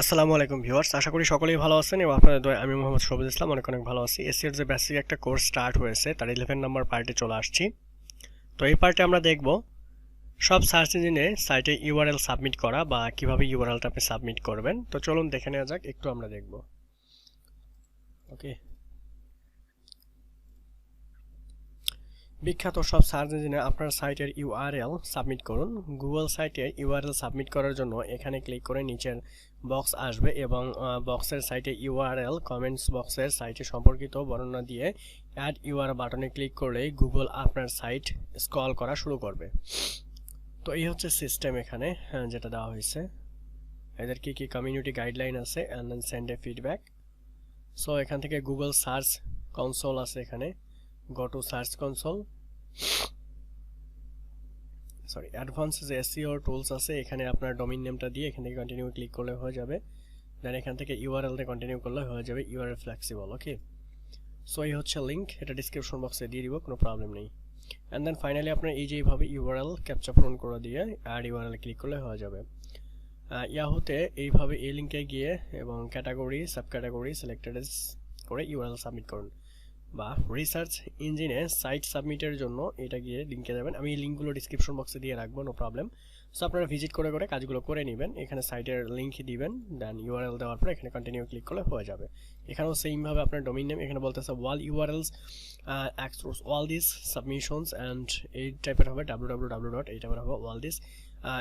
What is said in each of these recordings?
আসসালামু আলাইকুম ভিউয়ার্স, আশা করি সকলেই ভালো আছেন এবং আপনাদের দোয়ায় আমি মোহাম্মদ শোভজ ইসলাম অনেক ভালো আছি। এসইওর যে বেসিক একটা কোর্স স্টার্ট হয়েছে তার 11 নম্বর পার্টে চলে আসছি। তো এই পার্টে আমরা দেখব সব সার্চ ইঞ্জিনে সাইটে ইউআরএল সাবমিট করা বা কিভাবে ইউআরএলটা আপনি সাবমিট করবেন। তো চলুন দেখে নেওয়া যাক, একটু আমরা দেখব। ওকে, বিখ্যাত সব সার্চ ইঞ্জিনে আপনার সাইটের ইউআরএল সাবমিট করুন। গুগল সাইটের ইউআরএল সাবমিট করার জন্য এখানে ক্লিক করে নিচের বক্স আসবে এবং বক্সের সাইটে ইউআরএল কমেন্টস বক্সের সাইটে সম্পর্কিত বর্ণনা দিয়ে অ্যাড ইউআরএল বাটনে ক্লিক করলেই গুগল আপনার সাইট স্ক্রল করা শুরু করবে। তো এই হচ্ছে সিস্টেম এখানে যেটা দেওয়া হয়েছে। এদের কি কমিউনিটি গাইডলাইন আছে and then send a feedback. So এখান থেকে গুগল সার্চ কনসোল আছে, এখানে go to search console, sorry advance যে এসইও টুলস আছে, এখানে আপনার ডোমেইন নেমটা দিয়ে এখান থেকে কন্টিনিউ ক্লিক করলে হয়ে যাবে। দেন এখান থেকে ইউআরএল তে কন্টিনিউ করলে হয়ে যাবে ইউআরএল ফ্লেক্সিবল। ওকে, সো এই হচ্ছে লিঙ্ক, এটা ডিসক্রিপশন বক্সে দিয়ে দিব, কোনো প্রবলেম নেই। অ্যান্ড দেন ফাইনালি আপনার এই যে এইভাবে ইউআরএল ক্যাপচা পূরণ করে দিয়ে অ্যাড ইউআরএল ক্লিক করলে হয়ে যাবে। ইয়াহুতে এইভাবে এই লিঙ্কে গিয়ে এবং ক্যাটাগরি সাব ক্যাটাগরি সিলেক্টেড করে ইউআরএল সাবমিট করুন, বা রিসার্চ ইঞ্জিনে সাইট সাবমিটের জন্য এটা গিয়ে লিঙ্কে যাবেন। আমি এই লিঙ্কগুলো ডিসক্রিপশন বক্সে দিয়ে রাখবো, নো প্রবলেম। সো আপনারা ভিজিট করে কাজগুলো করে নেবেন। এখানে সাইটের লিঙ্ক দিবেন, দেন ইউআরএল দেওয়ার পর এখানে কন্টিনিউ ক্লিক করলে হয়ে যাবে। এখানেও সেমভাবে আপনার ডোমেইন নেম, এখানে বলতেছে all URLs access all this submissions and এই টাইপের হবে www. এই টাইপের হবে all this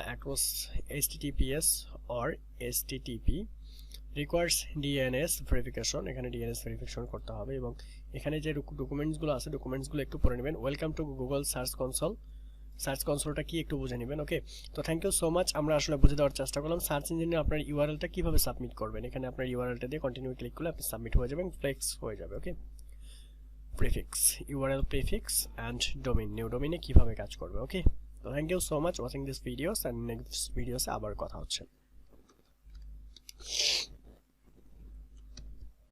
across https or http requires DNS verification. এখানে ডিএনএস ভেরিফিকেশন করতে হবে এবং এখানে যে ডকুমেন্টসগুলো আছে ডকুমেন্টসগুলো একটু পড়ে নেবেন। Welcome to Google search console, search কনসোলটা কি একটু বুঝে নেবেন। ওকে, তো থ্যাংক ইউ সো মাচ। আমরা আসলে বুঝে দেওয়ার চেষ্টা করলাম সার্চ ইঞ্জিনে আপনার ইউআরএলটা কীভাবে সাবমিট করবেন। এখানে আপনার ইউআরএলটা দিয়ে কন্টিনিউ ক্লিক করলে আপনি সাবমিট হয়ে যাবেন, ফ্লেক্স হয়ে যাবে। Okay, prefix URL prefix and domain, new ডোমেইনে কীভাবে কাজ করবে। ওকে, তো thank you so much watching this videos, and next ভিডিওসে আবার কথা হচ্ছে।